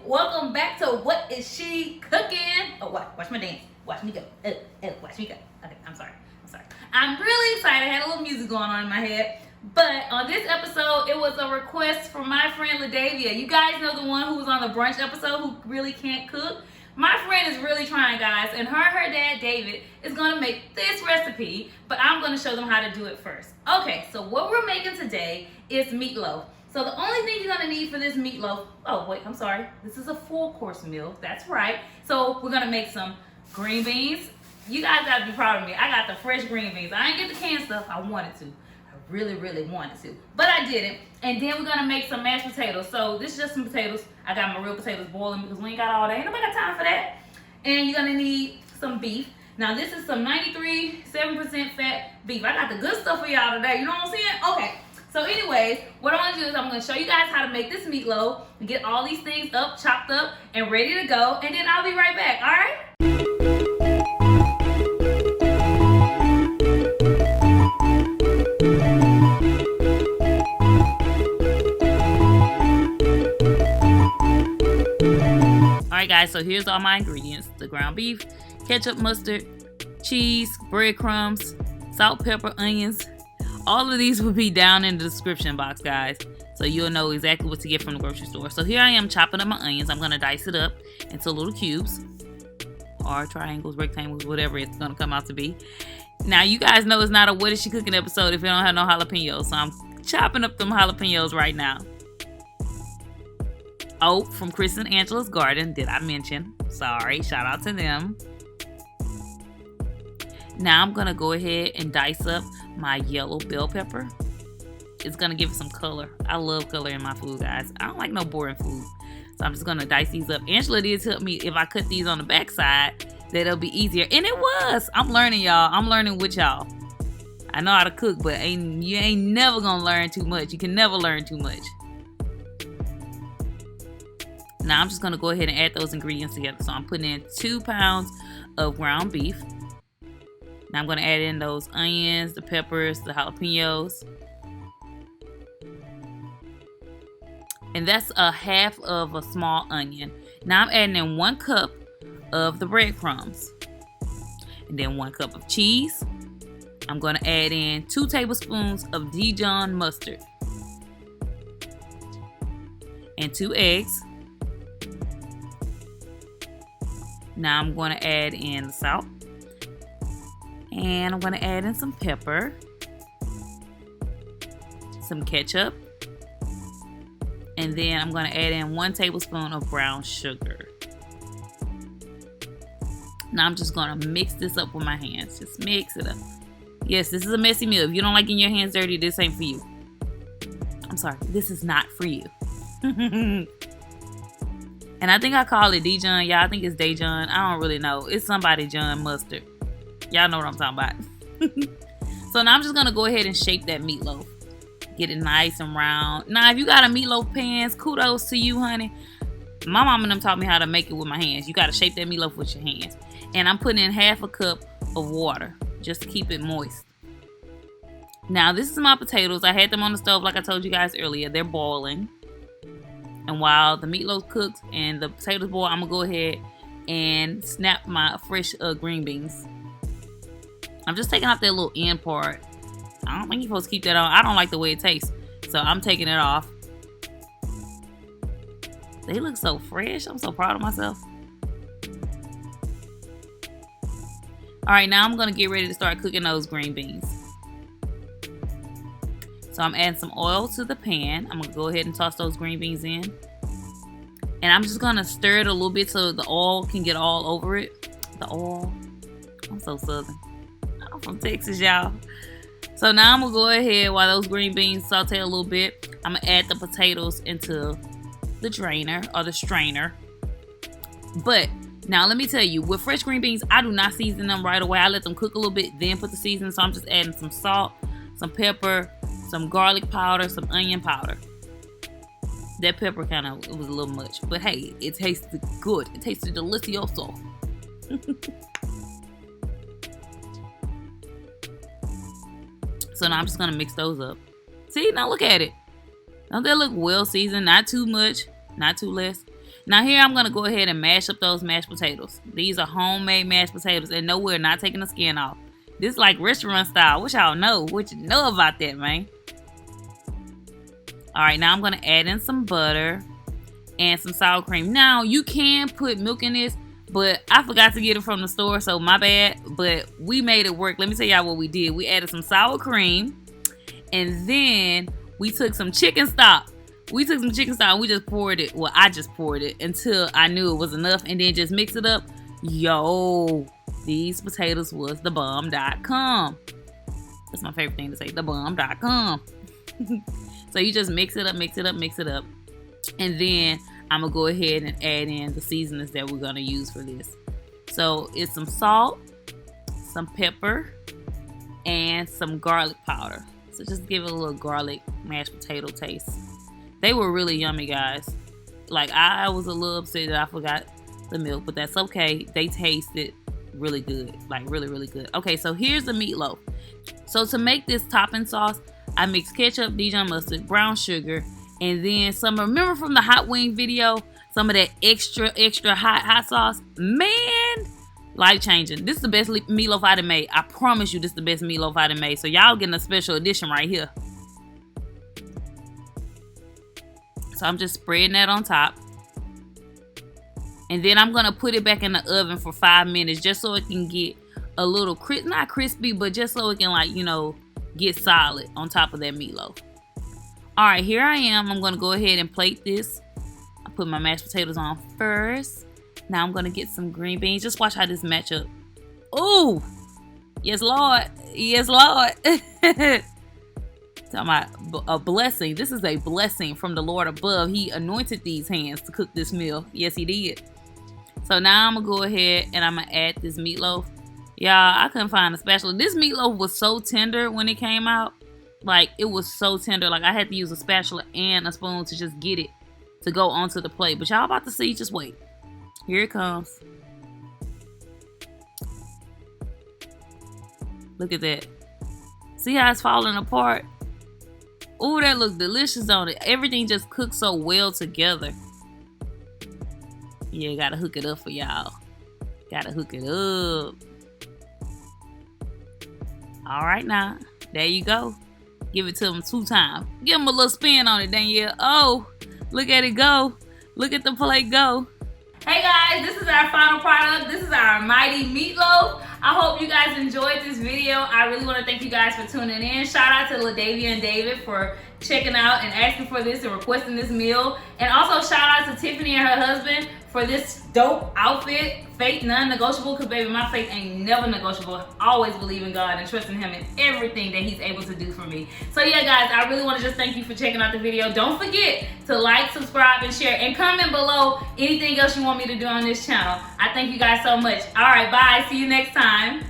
Welcome back to What Is She Cooking? Oh, watch my dance. Watch me go. Watch me go. Okay, I'm sorry. I'm really excited. I had a little music going on in my head. But on this episode, it was a request from my friend LaDavia. You guys know the one who was on the brunch episode who really can't cook? My friend is really trying, guys, and her dad, David, is going to make this recipe, but I'm going to show them how to do it first. Okay, so what we're making today is meatloaf. So the only thing you're going to need for this meatloaf, oh wait, I'm sorry, this is a full course meal, that's right. So we're going to make some green beans. You guys got to be proud of me. I got the fresh green beans. I didn't get the canned stuff. I wanted to. I really wanted to, but I didn't. And then we're going to make some mashed potatoes. So this is just some potatoes. I got my real potatoes boiling because we ain't got all day. Ain't nobody got time for that. And you're going to need some beef. Now this is some 93.7% fat beef. I got the good stuff for y'all today. You know what I'm saying? Okay. So anyways, what I'm going to do is I'm going to show you guys how to make this meatloaf and get all these things up, chopped up, and ready to go. And then I'll be right back. All right? Alright guys, so here's all my ingredients. The ground beef, ketchup, mustard, cheese, breadcrumbs, salt, pepper, onions. All of these will be down in the description box, guys. So you'll know exactly what to get from the grocery store. So here I am chopping up my onions. I'm going to dice it up into little cubes. Or triangles, rectangles, whatever it's going to come out to be. Now you guys know it's not a What Is She Cooking episode if you don't have no jalapeños. So I'm chopping up them jalapeños right now. Oh, from Chris and Angela's Garden, did I mention? Sorry, shout out to them. Now I'm going to go ahead and dice up my yellow bell pepper. It's going to give it some color. I love color in my food, guys. I don't like no boring food. So I'm just going to dice these up. Angela did tell me if I cut these on the backside, that it'll be easier. And it was. I'm learning, y'all. I'm learning with y'all. I know how to cook, but you ain't never going to learn too much. You can never learn too much. Now I'm just going to go ahead and add those ingredients together. So I'm putting in 2 pounds of ground beef. Now I'm going to add in those onions, the peppers, the jalapenos. And that's a half of a small onion. Now I'm adding in 1 cup of the breadcrumbs. And then 1 cup of cheese. I'm going to add in 2 tablespoons of Dijon mustard. And 2 eggs. Now I'm going to add in the salt. And I'm going to add in some pepper. Some ketchup. And then I'm going to add in 1 tablespoon of brown sugar. Now I'm just going to mix this up with my hands. Just mix it up. Yes, this is a messy meal. If you don't like getting your hands dirty, this ain't for you. I'm sorry. This is not for you. And I think I call it Dijon. Yeah, I think it's Dijon. I don't really know. It's somebody John mustard. Y'all know what I'm talking about. So now I'm just going to go ahead and shape that meatloaf. Get it nice and round. Now, if you got a meatloaf pan, kudos to you, honey. My mom and them taught me how to make it with my hands. You got to shape that meatloaf with your hands. And I'm putting in half a cup of water just to keep it moist. Now, this is my potatoes. I had them on the stove like I told you guys earlier. They're boiling. And while the meatloaf cooks and the potatoes boil, I'm going to go ahead and snap my fresh green beans. I'm just taking off that little end part. I don't think you're supposed to keep that on. I don't like the way it tastes. So I'm taking it off. They look so fresh. I'm so proud of myself. Alright, now I'm going to get ready to start cooking those green beans. So I'm adding some oil to the pan. I'm going to go ahead and toss those green beans in. And I'm just going to stir it a little bit so the oil can get all over it. The oil. I'm so southern. I'm from Texas, y'all. So now I'm going to go ahead while those green beans saute a little bit. I'm going to add the potatoes into the drainer or the strainer. But now let me tell you, with fresh green beans, I do not season them right away. I let them cook a little bit, then put the seasoning. So I'm just adding some salt, some pepper, some garlic powder, some onion powder. That pepper kind of was a little much, but hey, it tasted good. It tasted delicioso. So now I'm just gonna mix those up. See, now look at it. Don't that look well seasoned? Not too much, not too less. Now here I'm going to go ahead and mash up those mashed potatoes. These are homemade mashed potatoes, and no, we're not taking the skin off. This is like restaurant style. What y'all know? What you know about that, man? Alright, now I'm going to add in some butter and some sour cream. Now, you can put milk in this, but I forgot to get it from the store, so my bad. But we made it work. Let me tell y'all what we did. We added some sour cream, and then we took some chicken stock. We took some chicken stock and we just poured it. Well, I just poured it until I knew it was enough, and then just mix it up. Yo, these potatoes was the bomb.com. That's my favorite thing to say, the bomb.com. So you just mix it up, mix it up, mix it up. And then I'm going to go ahead and add in the seasonings that we're going to use for this. So it's some salt, some pepper, and some garlic powder. So just give it a little garlic mashed potato taste. They were really yummy, guys. Like, I was a little upset that I forgot the milk, but that's okay. They tasted really good. Like, really, really good. Okay, so here's the meatloaf. So to make this topping sauce, I mixed ketchup, Dijon mustard, brown sugar, and then some, remember from the hot wing video, some of that extra hot sauce? Man, life changing. This is the best meatloaf I done made. I promise you this is the best meatloaf I done made. So y'all getting a special edition right here. So I'm just spreading that on top. And then I'm going to put it back in the oven for 5 minutes just so it can get a little, not crispy, but just so it can, like, you know, get solid on top of that meatloaf. Alright, here I am. I'm going to go ahead and plate this. I put my mashed potatoes on first. Now I'm going to get some green beans. Just watch how this match up. Oh, yes, Lord. Yes, Lord. Talking about a blessing. This is a blessing from the Lord above. He anointed these hands to cook this meal. Yes, he did. So now I'm going to go ahead and I'm going to add this meatloaf. Y'all, I couldn't find a spatula. This meatloaf was so tender when it came out. Like, it was so tender. Like, I had to use a spatula and a spoon to just get it to go onto the plate. But y'all about to see. Just wait. Here it comes. Look at that. See how it's falling apart? Oh, that looks delicious on it. Everything just cooks so well together. Yeah, gotta hook it up for y'all. Gotta hook it up. Alright now. There you go. Give it to them 2 times. Give them a little spin on it, Danielle. Oh, look at it go. Look at the plate go. Hey guys, this is our final product. This is our mighty meatloaf. I hope you guys enjoyed this video. I really want to thank you guys for tuning in. Shout out to LaDavia and David for checking out and asking for this and requesting this meal. And also shout out to Tiffany and her husband for this dope outfit. Faith non-negotiable, because baby, my faith ain't never negotiable. I always believe in God and trusting him in everything that he's able to do for me. So yeah guys, I really want to just thank you for checking out the video. Don't forget to like, subscribe, and share, and comment below anything else you want me to do on this channel. I thank you guys so much. All right, bye. See you next time.